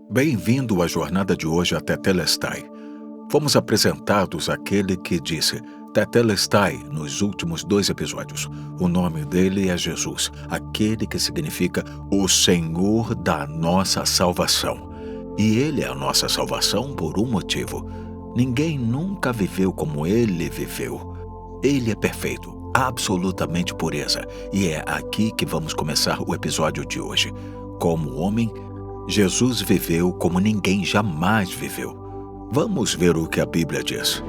Bem-vindo à jornada de hoje até Tetelestai. Fomos apresentados àquele que disse Tetelestai nos últimos 2 episódios. O nome dele é Jesus, aquele que significa o Senhor da nossa salvação. E ele é a nossa salvação por um motivo. Ninguém nunca viveu como ele viveu. Ele é perfeito, absolutamente pureza. E é aqui que vamos começar o episódio de hoje. Como homem, Jesus viveu como ninguém jamais viveu. Vamos ver o que a Bíblia diz.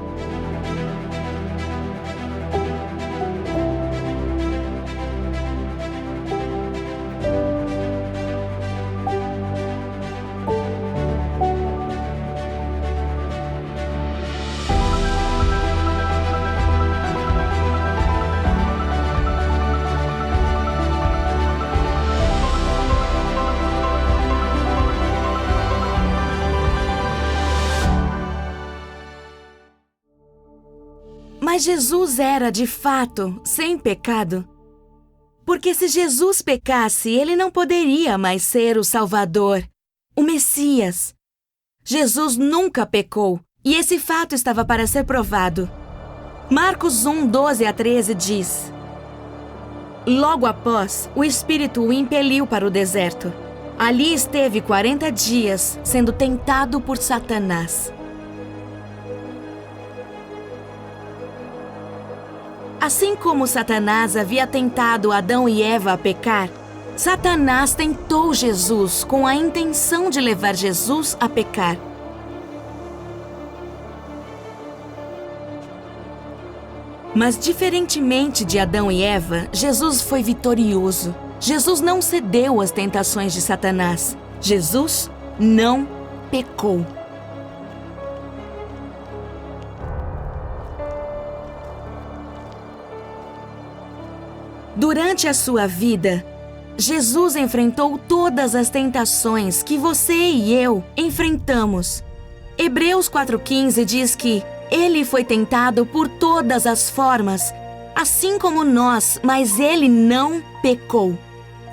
Mas Jesus era, de fato, sem pecado. Porque se Jesus pecasse, ele não poderia mais ser o Salvador, o Messias. Jesus nunca pecou, e esse fato estava para ser provado. Marcos 1:12-13 diz: Logo após, o Espírito o impeliu para o deserto. Ali esteve 40 dias, sendo tentado por Satanás. Assim como Satanás havia tentado Adão e Eva a pecar, Satanás tentou Jesus com a intenção de levar Jesus a pecar. Mas, diferentemente de Adão e Eva, Jesus foi vitorioso. Jesus não cedeu às tentações de Satanás. Jesus não pecou. Durante a sua vida, Jesus enfrentou todas as tentações que você e eu enfrentamos. Hebreus 4:15 diz que ele foi tentado por todas as formas, assim como nós, mas ele não pecou.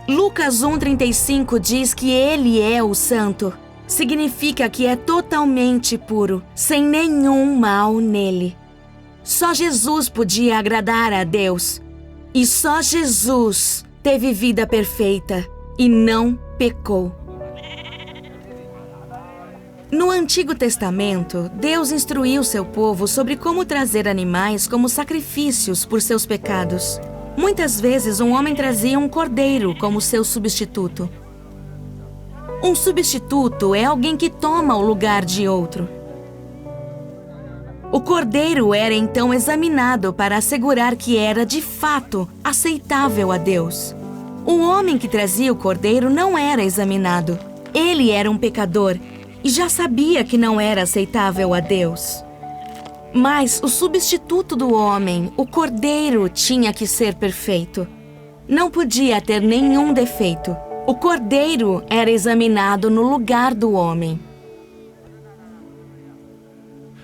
Lucas 1:35 diz que ele é o santo. Significa que é totalmente puro, sem nenhum mal nele. Só Jesus podia agradar a Deus. E só Jesus teve vida perfeita e não pecou. No Antigo Testamento, Deus instruiu seu povo sobre como trazer animais como sacrifícios por seus pecados. Muitas vezes, um homem trazia um cordeiro como seu substituto. Um substituto é alguém que toma o lugar de outro. O cordeiro era então examinado para assegurar que era, de fato, aceitável a Deus. O homem que trazia o cordeiro não era examinado. Ele era um pecador e já sabia que não era aceitável a Deus. Mas o substituto do homem, o cordeiro, tinha que ser perfeito. Não podia ter nenhum defeito. O cordeiro era examinado no lugar do homem.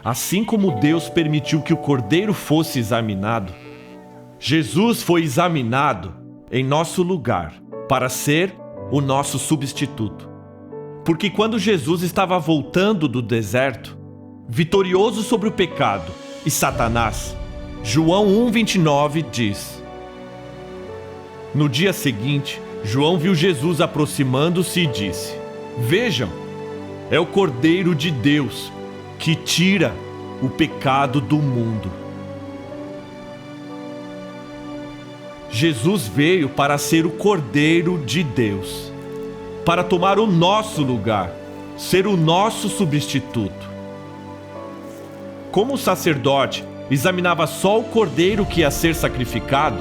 Assim como Deus permitiu que o cordeiro fosse examinado, Jesus foi examinado em nosso lugar para ser o nosso substituto. Porque quando Jesus estava voltando do deserto, vitorioso sobre o pecado e Satanás, João 1:29 diz: No dia seguinte, João viu Jesus aproximando-se e disse: Vejam, é o Cordeiro de Deus que tira o pecado do mundo. Jesus veio para ser o Cordeiro de Deus, para tomar o nosso lugar, ser o nosso substituto. Como o sacerdote examinava só o cordeiro que ia ser sacrificado,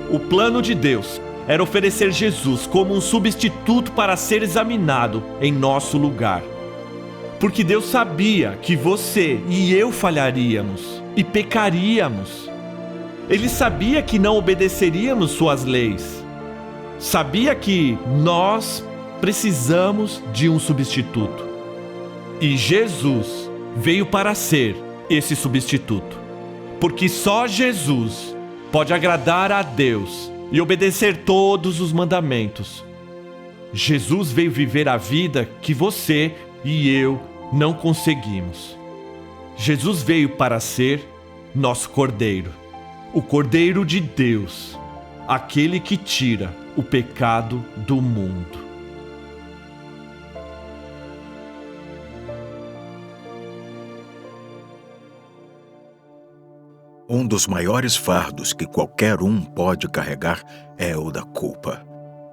o plano de Deus era oferecer Jesus como um substituto para ser examinado em nosso lugar. Porque Deus sabia que você e eu falharíamos e pecaríamos. Ele sabia que não obedeceríamos suas leis. Sabia que nós precisamos de um substituto. E Jesus veio para ser esse substituto. Porque só Jesus pode agradar a Deus e obedecer todos os mandamentos. Jesus veio viver a vida que você e eu não conseguimos. Jesus veio para ser nosso Cordeiro, o Cordeiro de Deus, aquele que tira o pecado do mundo. Um dos maiores fardos que qualquer um pode carregar é o da culpa.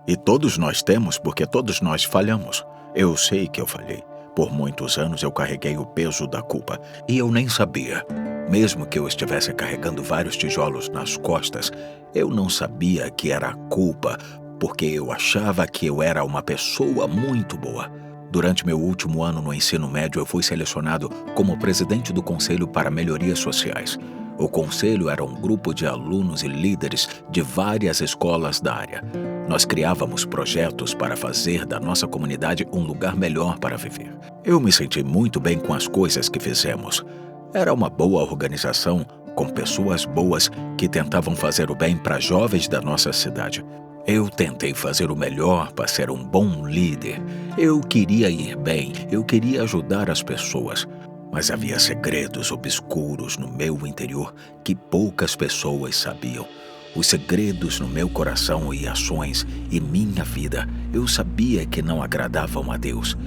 E todos nós temos, porque todos nós falhamos. Eu sei que eu falhei. Por muitos anos eu carreguei o peso da culpa e eu nem sabia. Mesmo que eu estivesse carregando vários tijolos nas costas, eu não sabia que era a culpa, porque eu achava que eu era uma pessoa muito boa. Durante meu último ano no ensino médio, eu fui selecionado como presidente do Conselho para Melhorias Sociais. O conselho era um grupo de alunos e líderes de várias escolas da área. Nós criávamos projetos para fazer da nossa comunidade um lugar melhor para viver. Eu me senti muito bem com as coisas que fizemos. Era uma boa organização, com pessoas boas que tentavam fazer o bem para jovens da nossa cidade. Eu tentei fazer o melhor para ser um bom líder. Eu queria ir bem, eu queria ajudar as pessoas. Mas havia segredos obscuros no meu interior que poucas pessoas sabiam. Os segredos no meu coração e ações e minha vida, eu sabia que não agradavam a Deus.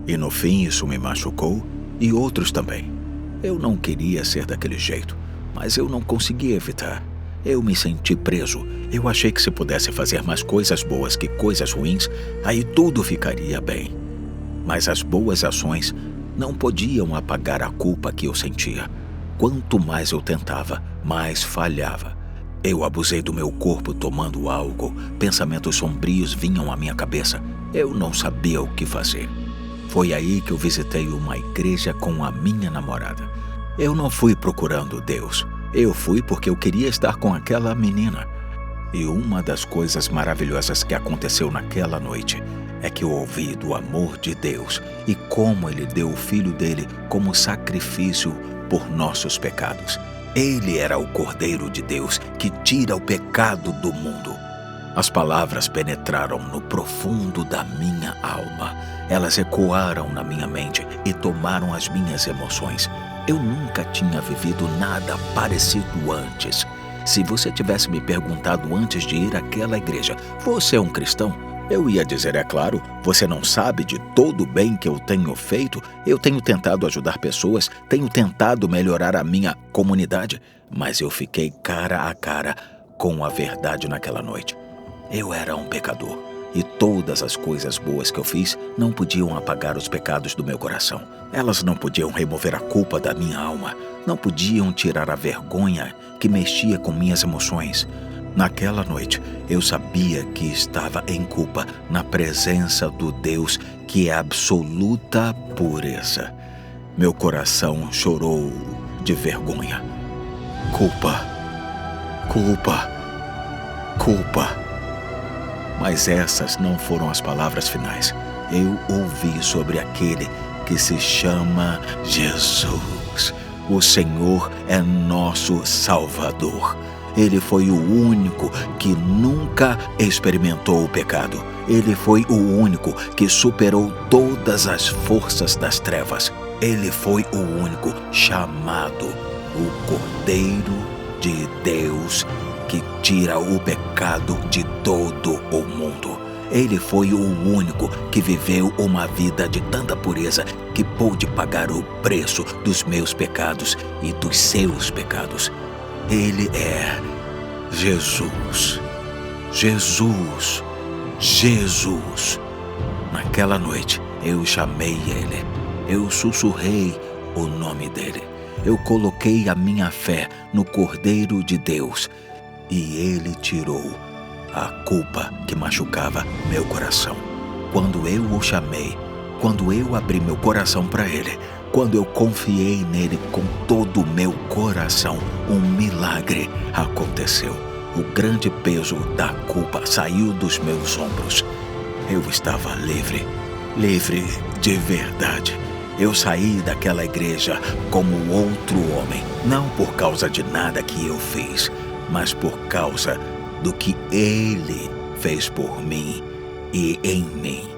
E no fim isso me machucou e outros também. Eu não queria ser daquele jeito, mas eu não conseguia evitar. Eu me senti preso. Eu achei que se pudesse fazer mais coisas boas que coisas ruins, aí tudo ficaria bem. Mas as boas ações não podiam apagar a culpa que eu sentia. Quanto mais eu tentava, mais falhava. Eu abusei do meu corpo tomando álcool. Pensamentos sombrios vinham à minha cabeça. Eu não sabia o que fazer. Foi aí que eu visitei uma igreja com a minha namorada. Eu não fui procurando Deus. Eu fui porque eu queria estar com aquela menina. E uma das coisas maravilhosas que aconteceu naquela noite é que eu ouvi do amor de Deus e como Ele deu o Filho dele como sacrifício por nossos pecados. Ele era o Cordeiro de Deus que tira o pecado do mundo. As palavras penetraram no profundo da minha alma. Elas ecoaram na minha mente e tomaram as minhas emoções. Eu nunca tinha vivido nada parecido antes. Se você tivesse me perguntado antes de ir àquela igreja, você é um cristão? Eu ia dizer, é claro, você não sabe de todo o bem que eu tenho feito? Eu tenho tentado ajudar pessoas, tenho tentado melhorar a minha comunidade, mas eu fiquei cara a cara com a verdade naquela noite. Eu era um pecador e todas as coisas boas que eu fiz não podiam apagar os pecados do meu coração. Elas não podiam remover a culpa da minha alma, não podiam tirar a vergonha que mexia com minhas emoções. Naquela noite, eu sabia que estava em culpa na presença do Deus que é absoluta pureza. Meu coração chorou de vergonha. Culpa, culpa, culpa. Mas essas não foram as palavras finais. Eu ouvi sobre aquele que se chama Jesus. O Senhor é nosso Salvador. Ele foi o único que nunca experimentou o pecado. Ele foi o único que superou todas as forças das trevas. Ele foi o único chamado o Cordeiro de Deus que tira o pecado de todo o mundo. Ele foi o único que viveu uma vida de tanta pureza que pôde pagar o preço dos meus pecados e dos seus pecados. Ele é Jesus. Jesus. Jesus. Naquela noite, eu chamei Ele. Eu sussurrei o nome dEle. Eu coloquei a minha fé no Cordeiro de Deus. E Ele tirou a culpa que machucava meu coração. Quando eu o chamei, quando eu abri meu coração para Ele, quando eu confiei nele com todo o meu coração, um milagre aconteceu. O grande peso da culpa saiu dos meus ombros. Eu estava livre, livre de verdade. Eu saí daquela igreja como outro homem, não por causa de nada que eu fiz, mas por causa do que Ele fez por mim e em mim.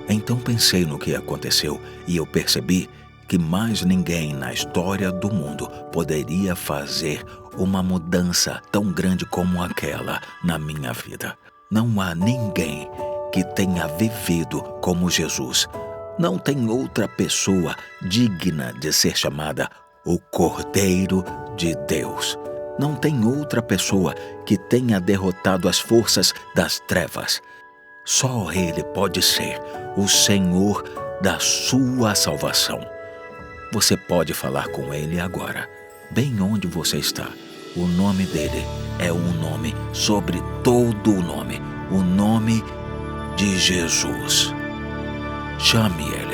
Então pensei no que aconteceu e eu percebi que mais ninguém na história do mundo poderia fazer uma mudança tão grande como aquela na minha vida. Não há ninguém que tenha vivido como Jesus. Não tem outra pessoa digna de ser chamada o Cordeiro de Deus. Não tem outra pessoa que tenha derrotado as forças das trevas. Só Ele pode ser o Senhor da sua salvação. Você pode falar com Ele agora, bem onde você está. O nome dele é um nome sobre todo o nome de Jesus. Chame Ele.